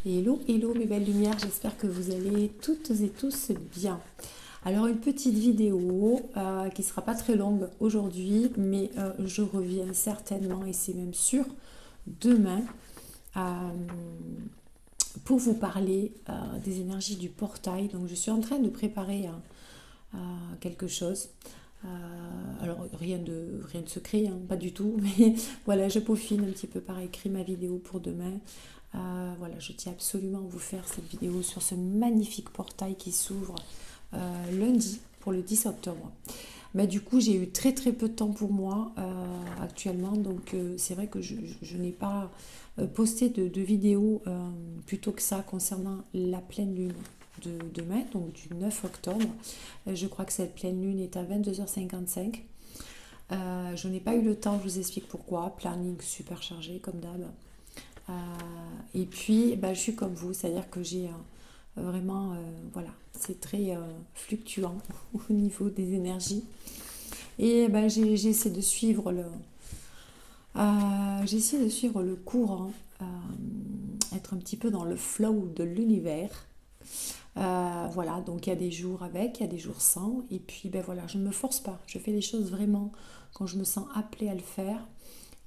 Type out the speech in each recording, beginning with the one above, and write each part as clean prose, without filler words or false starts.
Hello, hello mes belles lumières, j'espère que vous allez toutes et tous bien. Alors une petite vidéo qui sera pas très longue aujourd'hui, mais je reviens certainement, et c'est même sûr, demain euh, pour vous parler des énergies du portail. Donc je suis en train de préparer quelque chose. Alors rien de secret, hein, pas du tout, mais voilà, je peaufine un petit peu par écrit ma vidéo pour demain. Voilà, je tiens absolument à vous faire cette vidéo sur ce magnifique portail qui s'ouvre lundi pour le 10 octobre. Mais du coup, j'ai eu très très peu de temps pour moi actuellement, donc c'est vrai que je n'ai pas posté de vidéo plus tôt que ça concernant la pleine lune de demain, donc du 9 octobre. Je crois que cette pleine lune est à 22h55. Je n'ai pas eu le temps, je vous explique pourquoi. Planning super chargé comme d'hab. Euh, et puis, bah, je suis comme vous, c'est-à-dire que j'ai vraiment, voilà, c'est très fluctuant au niveau des énergies. Et bah, j'essaie de suivre j'essaie de suivre le courant, être un petit peu dans le flow de l'univers. Voilà, donc il y a des jours avec, il y a des jours sans, et puis ben voilà, je ne me force pas, je fais les choses vraiment quand je me sens appelée à le faire,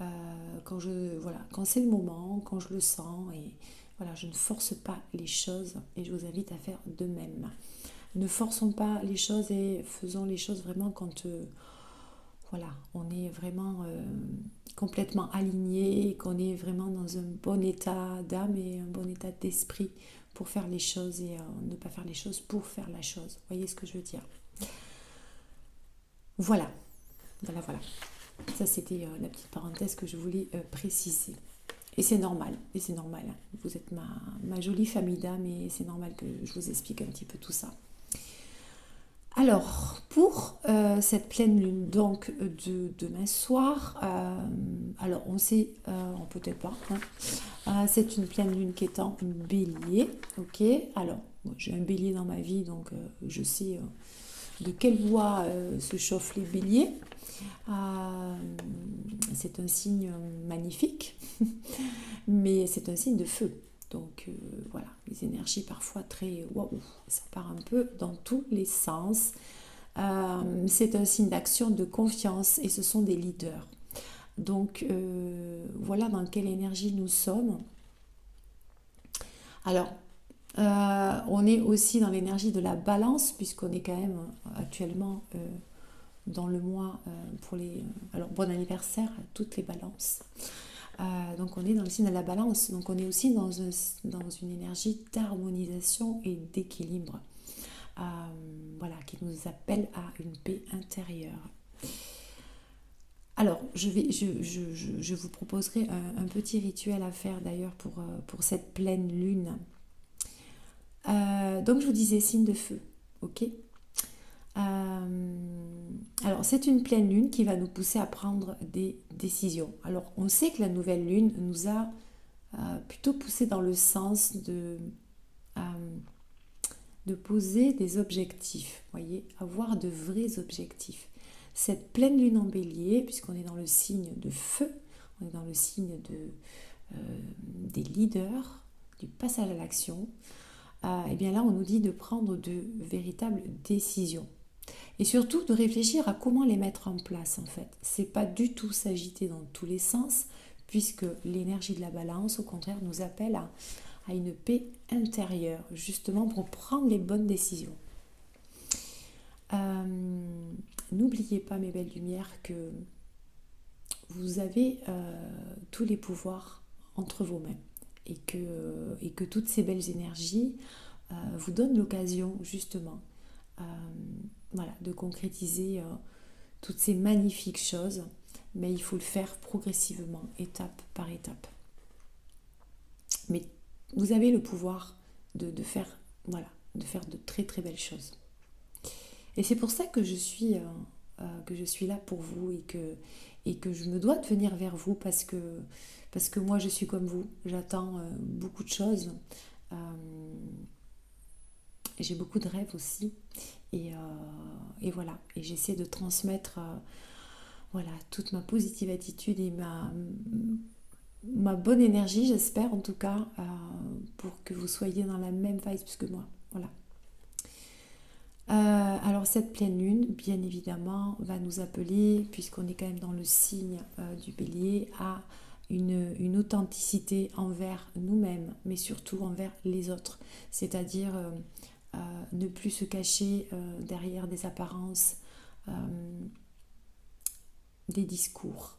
euh, voilà, quand c'est le moment, quand je le sens, et voilà, je ne force pas les choses, et je vous invite à faire de même. Ne forçons pas les choses et faisons les choses vraiment quand voilà, on est vraiment complètement aligné, qu'on est vraiment dans un bon état d'âme et un bon état d'esprit pour faire les choses et ne pas faire les choses pour faire la chose. Vous voyez ce que je veux dire? Voilà, voilà. Ça, c'était la petite parenthèse que je voulais préciser. Et c'est normal. Hein. Vous êtes ma jolie famille d'âme et c'est normal que je vous explique un petit peu tout ça. Alors, pour cette pleine lune, donc de demain soir, alors on sait, peut-être pas, hein, c'est une pleine lune qui est en bélier, ok. Alors, moi, j'ai un bélier dans ma vie, donc je sais de quelle voie se chauffent les béliers. Euh, c'est un signe magnifique, mais c'est un signe de feu. Donc voilà, les énergies parfois très waouh, ça part un peu dans tous les sens. C'est un signe d'action, de confiance et ce sont des leaders. Donc voilà dans quelle énergie nous sommes. Alors, on est aussi dans l'énergie de la balance puisqu'on est quand même actuellement dans le mois pour les... alors bon anniversaire à toutes les balances. Donc on est dans le signe de la balance, donc on est aussi dans une énergie d'harmonisation et d'équilibre. Euh, voilà, qui nous appelle à une paix intérieure. Alors, je vous proposerai un petit rituel à faire d'ailleurs pour cette pleine lune. Donc je vous disais signe de feu, ok. Alors c'est une pleine lune qui va nous pousser à prendre des décisions. Alors on sait que la nouvelle lune nous a plutôt poussé dans le sens euh, de poser des objectifs, voyez, avoir de vrais objectifs. Cette pleine lune en bélier, puisqu'on est dans le signe de feu, on est dans le signe des leaders, du passage à l'action, et bien là on nous dit de prendre de véritables décisions. Et surtout de réfléchir à comment les mettre en place en fait. C'est pas du tout s'agiter dans tous les sens, puisque l'énergie de la balance, au contraire, nous appelle à une paix intérieure, justement pour prendre les bonnes décisions. N'oubliez pas, mes belles lumières, que vous avez tous les pouvoirs entre vos mains et que toutes ces belles énergies vous donnent l'occasion, justement, euh, voilà, de concrétiser toutes ces magnifiques choses, mais il faut le faire progressivement, étape par étape. Mais vous avez le pouvoir de faire, voilà, de faire de très très belles choses. Et c'est pour ça que je suis là pour vous et que je me dois de venir vers vous parce que moi je suis comme vous, j'attends beaucoup de choses. Euh, j'ai beaucoup de rêves aussi et voilà, et j'essaie de transmettre voilà, toute ma positive attitude et ma bonne énergie, j'espère en tout cas, pour que vous soyez dans la même vibe que moi. Voilà. Alors cette pleine lune, bien évidemment, va nous appeler, puisqu'on est quand même dans le signe du bélier, à une authenticité envers nous-mêmes, mais surtout envers les autres. C'est-à-dire ne plus se cacher derrière des apparences, euh, des discours,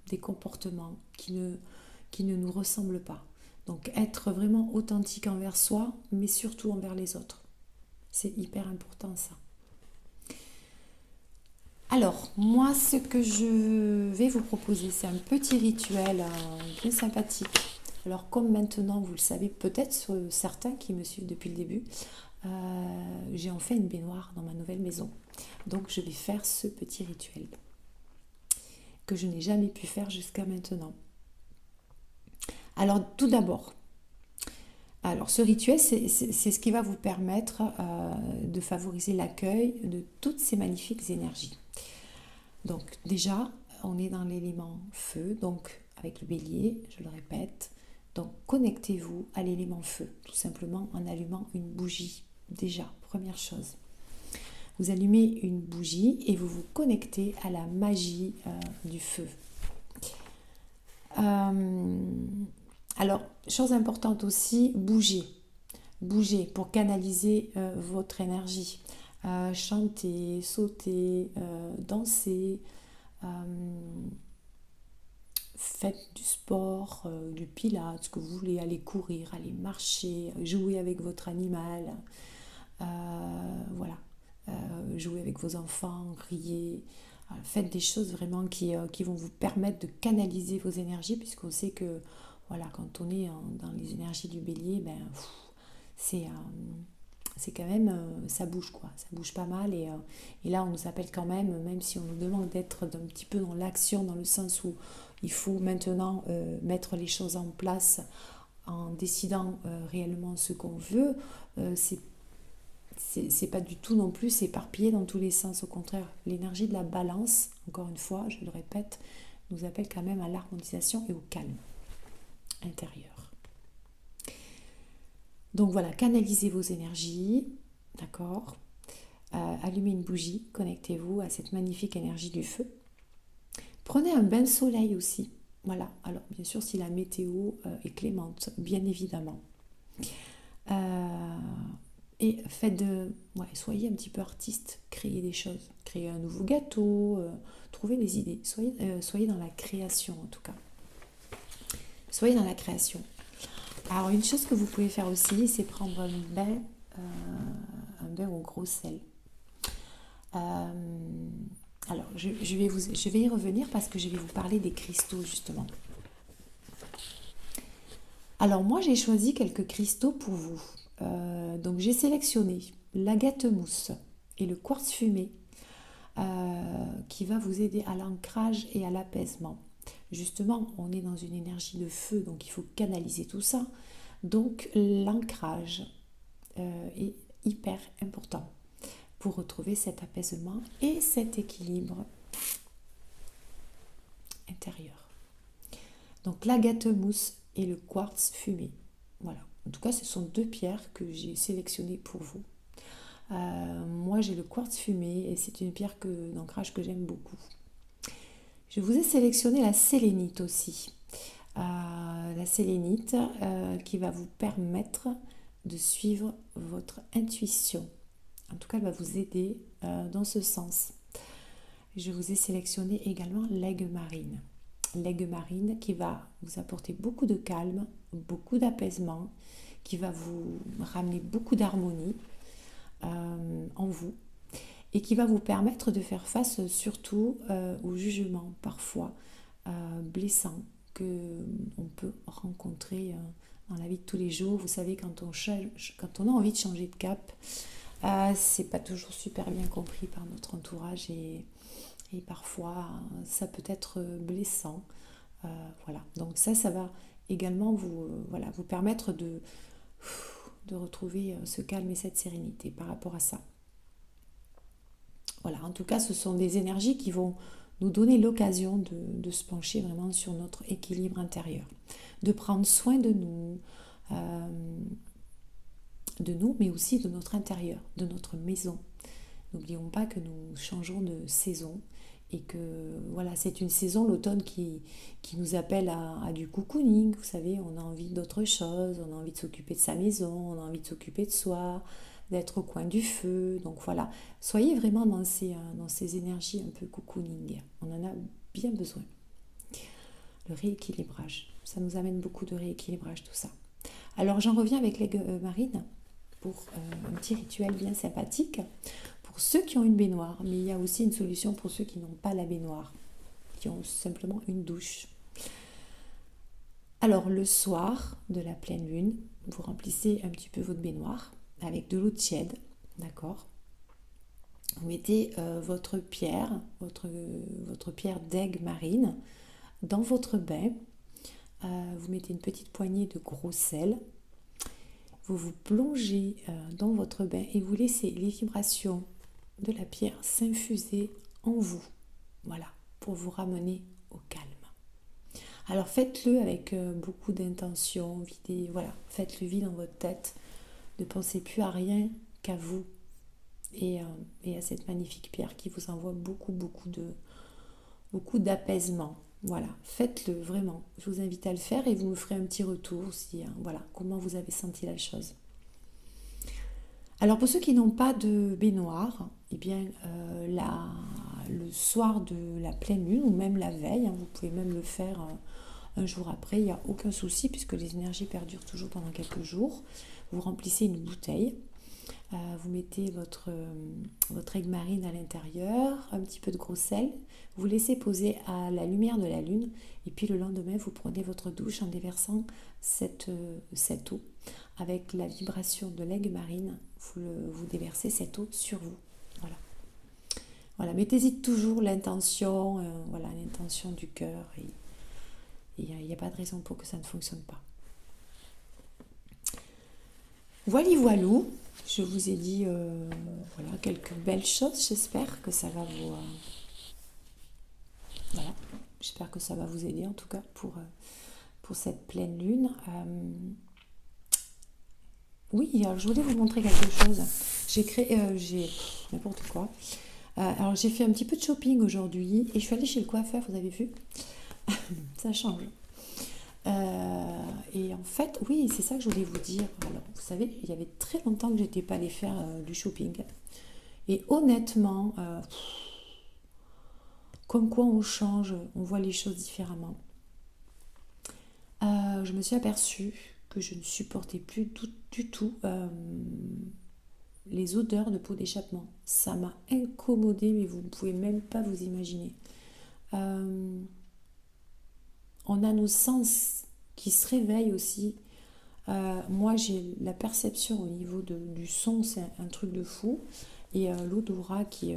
des comportements qui ne nous ressemblent pas. Donc être vraiment authentique envers soi, mais surtout envers les autres. C'est hyper important ça. Alors, moi, ce que je vais vous proposer, c'est un petit rituel bien sympathique. Alors, comme maintenant, vous le savez peut-être, certains qui me suivent depuis le début, j'ai en fait une baignoire dans ma nouvelle maison. Donc, je vais faire ce petit rituel que je n'ai jamais pu faire jusqu'à maintenant. Alors, tout d'abord, ce rituel, c'est ce qui va vous permettre de favoriser l'accueil de toutes ces magnifiques énergies. Donc déjà, on est dans l'élément feu, donc avec le bélier, je le répète. Donc connectez-vous à l'élément feu, tout simplement en allumant une bougie. Déjà, première chose. Vous allumez une bougie et vous vous connectez à la magie du feu. Alors, chose importante aussi, bougez. Bougez pour canaliser votre énergie. Chanter, sauter, danser, faites du sport, du pilates, ce que vous voulez, aller courir, aller marcher, jouer avec votre animal, voilà, jouer avec vos enfants, riez, faites des choses vraiment qui vont vous permettre de canaliser vos énergies, puisqu'on sait que voilà, quand on est dans les énergies du bélier, ben, c'est quand même, ça bouge quoi, ça bouge pas mal et là on nous appelle quand même si on nous demande d'être un petit peu dans l'action, dans le sens où il faut maintenant mettre les choses en place en décidant réellement ce qu'on veut, c'est pas du tout non plus s'éparpiller dans tous les sens, au contraire, l'énergie de la balance, encore une fois, je le répète, nous appelle quand même à l'harmonisation et au calme intérieur. Donc voilà, canalisez vos énergies, d'accord, allumez une bougie, connectez-vous à cette magnifique énergie du feu. Prenez un bain de soleil aussi, voilà, alors bien sûr si la météo est clémente, bien évidemment. Et soyez un petit peu artiste, créez des choses, créez un nouveau gâteau, trouvez des idées, soyez dans la création en tout cas. Soyez dans la création. Alors une chose que vous pouvez faire aussi, c'est prendre un bain au gros sel. Alors je vais y revenir parce que je vais vous parler des cristaux justement. Alors moi j'ai choisi quelques cristaux pour vous. Donc j'ai sélectionné l'agate mousse et le quartz fumé qui va vous aider à l'ancrage et à l'apaisement. Justement, on est dans une énergie de feu, donc il faut canaliser tout ça. Donc l'ancrage est hyper important pour retrouver cet apaisement et cet équilibre intérieur. Donc l'agate mousse et le quartz fumé. Voilà. En tout cas, ce sont deux pierres que j'ai sélectionnées pour vous. Moi, j'ai le quartz fumé et c'est une pierre d'ancrage que j'aime beaucoup. Je vous ai sélectionné la sélénite aussi. La sélénite qui va vous permettre de suivre votre intuition. En tout cas, elle va vous aider dans ce sens. Je vous ai sélectionné également l'aigle marine. L'aigle marine qui va vous apporter beaucoup de calme, beaucoup d'apaisement, qui va vous ramener beaucoup d'harmonie en vous et qui va vous permettre de faire face surtout aux jugements parfois blessants qu'on peut rencontrer dans la vie de tous les jours. Vous savez, quand on a envie de changer de cap, c'est pas toujours super bien compris par notre entourage et parfois ça peut être blessant. Voilà, donc ça va également vous permettre de retrouver ce calme et cette sérénité par rapport à ça. Voilà, en tout cas, ce sont des énergies qui vont nous donner l'occasion de se pencher vraiment sur notre équilibre intérieur, de prendre soin de nous, mais aussi de notre intérieur, de notre maison. N'oublions pas que nous changeons de saison et que voilà, c'est une saison, l'automne, qui nous appelle à du cocooning. Vous savez, on a envie d'autre chose, on a envie de s'occuper de sa maison, on a envie de s'occuper de soi, d'être au coin du feu. Donc voilà, soyez vraiment dans ces énergies un peu cocooning. On en a bien besoin. Le rééquilibrage, ça nous amène beaucoup de rééquilibrage, tout ça. Alors j'en reviens avec les marines pour un petit rituel bien sympathique pour ceux qui ont une baignoire, mais il y a aussi une solution pour ceux qui n'ont pas la baignoire, qui ont simplement une douche. Alors le soir de la pleine lune, vous remplissez un petit peu votre baignoire avec de l'eau tiède, d'accord. Vous mettez votre pierre d'aigle marine dans votre bain. Vous mettez une petite poignée de gros sel. Vous vous plongez dans votre bain et vous laissez les vibrations de la pierre s'infuser en vous. Voilà, pour vous ramener au calme. Alors faites-le avec beaucoup d'intention, faites-le vide dans votre tête. Ne pensez plus à rien qu'à vous et à cette magnifique pierre qui vous envoie beaucoup d'apaisement. Voilà, faites-le vraiment. Je vous invite à le faire et vous me ferez un petit retour comment vous avez senti la chose. Alors pour ceux qui n'ont pas de baignoire, eh bien le soir de la pleine lune ou même la veille, vous pouvez même le faire un jour après, il n'y a aucun souci puisque les énergies perdurent toujours pendant quelques jours. Vous remplissez une bouteille, vous mettez votre aigle marine à l'intérieur, un petit peu de gros sel, vous laissez poser à la lumière de la lune et puis le lendemain vous prenez votre douche en déversant cette eau. Avec la vibration de l'aigle marine, vous déversez cette eau sur vous. Voilà, mettez-y toujours l'intention, l'intention du cœur et il n'y a pas de raison pour que ça ne fonctionne pas. Voilou, je vous ai dit quelques belles choses. J'espère que ça va j'espère que ça va vous aider en tout cas pour cette pleine lune. Oui, alors je voulais vous montrer quelque chose. J'ai n'importe quoi. Alors j'ai fait un petit peu de shopping aujourd'hui et je suis allée chez le coiffeur, vous avez vu. Ça change. Et en fait, oui, c'est ça que je voulais vous dire. Alors, vous savez, il y avait très longtemps que je n'étais pas allée faire du shopping. Et honnêtement, comme quoi on change, on voit les choses différemment. Je me suis aperçue que je ne supportais plus du tout les odeurs de peau d'échappement. Ça m'a incommodée, mais vous ne pouvez même pas vous imaginer. On a nos sens qui se réveillent aussi. Moi, j'ai la perception au niveau du son, c'est un truc de fou. Et l'odorat qui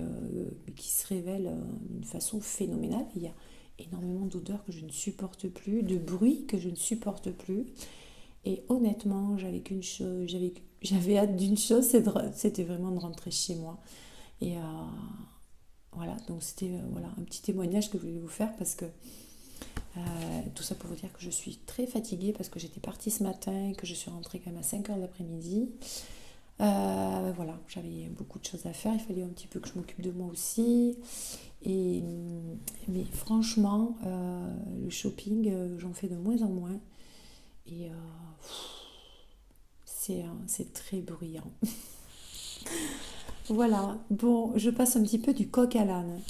se révèle d'une façon phénoménale. Il y a énormément d'odeurs que je ne supporte plus, de bruits que je ne supporte plus. Et honnêtement, j'avais hâte d'une chose, c'était vraiment de rentrer chez moi. Et donc c'était un petit témoignage que je voulais vous faire parce que tout ça pour vous dire que je suis très fatiguée parce que j'étais partie ce matin et que je suis rentrée quand même à 5h de l'après-midi. J'avais beaucoup de choses à faire, il fallait un petit peu que je m'occupe de moi aussi. Mais franchement, le shopping, j'en fais de moins en moins. Et c'est très bruyant. Voilà, bon, je passe un petit peu du coq à l'âne.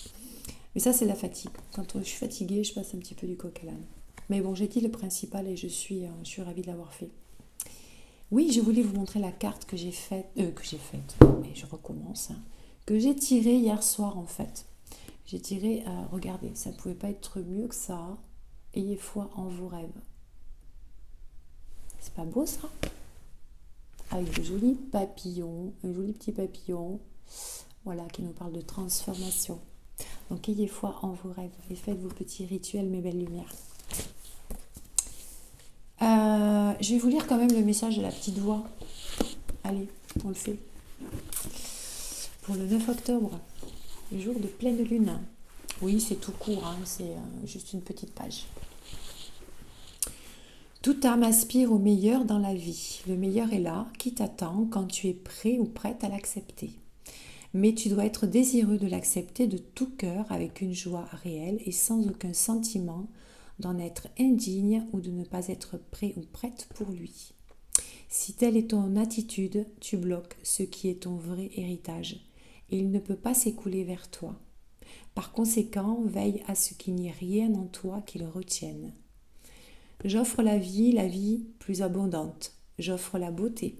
Mais ça, c'est la fatigue. Quand je suis fatiguée, je passe un petit peu du coq à l'âne. Mais bon, j'ai dit le principal et je suis ravie de l'avoir fait. Oui, je voulais vous montrer la carte que j'ai faite, mais je recommence, que j'ai tirée hier soir en fait. J'ai tiré, regardez, ça ne pouvait pas être mieux que ça. Ayez foi en vos rêves. C'est pas beau ça? Avec de jolis papillons, un joli petit papillon, qui nous parle de transformation. Donc ayez foi en vos rêves et faites vos petits rituels, mes belles lumières. Je vais vous lire quand même le message de la petite voix. Allez, on le fait. Pour le 9 octobre, le jour de pleine lune. Oui, c'est tout court, hein, c'est juste une petite page. Toute âme aspire au meilleur dans la vie. Le meilleur est là, qui t'attend quand tu es prêt ou prête à l'accepter. Mais tu dois être désireux de l'accepter de tout cœur avec une joie réelle et sans aucun sentiment d'en être indigne ou de ne pas être prêt ou prête pour lui. Si telle est ton attitude, tu bloques ce qui est ton vrai héritage et il ne peut pas s'écouler vers toi. Par conséquent, veille à ce qu'il n'y ait rien en toi qui le retienne. J'offre la vie plus abondante. J'offre la beauté,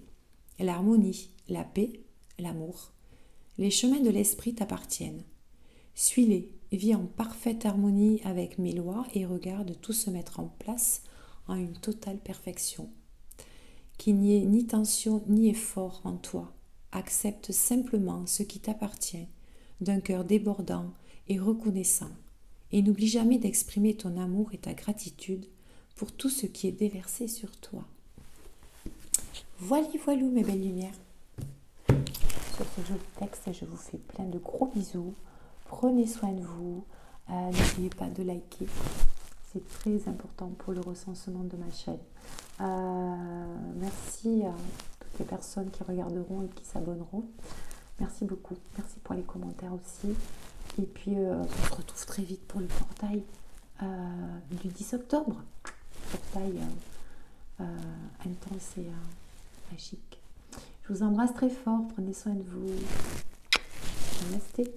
l'harmonie, la paix, l'amour. Les chemins de l'esprit t'appartiennent. Suis-les, vis en parfaite harmonie avec mes lois et regarde tout se mettre en place en une totale perfection. Qu'il n'y ait ni tension ni effort en toi. Accepte simplement ce qui t'appartient, d'un cœur débordant et reconnaissant. Et n'oublie jamais d'exprimer ton amour et ta gratitude pour tout ce qui est déversé sur toi. Voilà, mes belles lumières. Sur ce joli texte, je vous fais plein de gros bisous. Prenez soin de vous. N'oubliez pas de liker. C'est très important pour le recensement de ma chaîne. Merci à toutes les personnes qui regarderont et qui s'abonneront. Merci beaucoup. Merci pour les commentaires aussi. Et puis, on se retrouve très vite pour le portail du 10 octobre. Portail intense et magique. Je vous embrasse très fort. Prenez soin de vous. Namasté.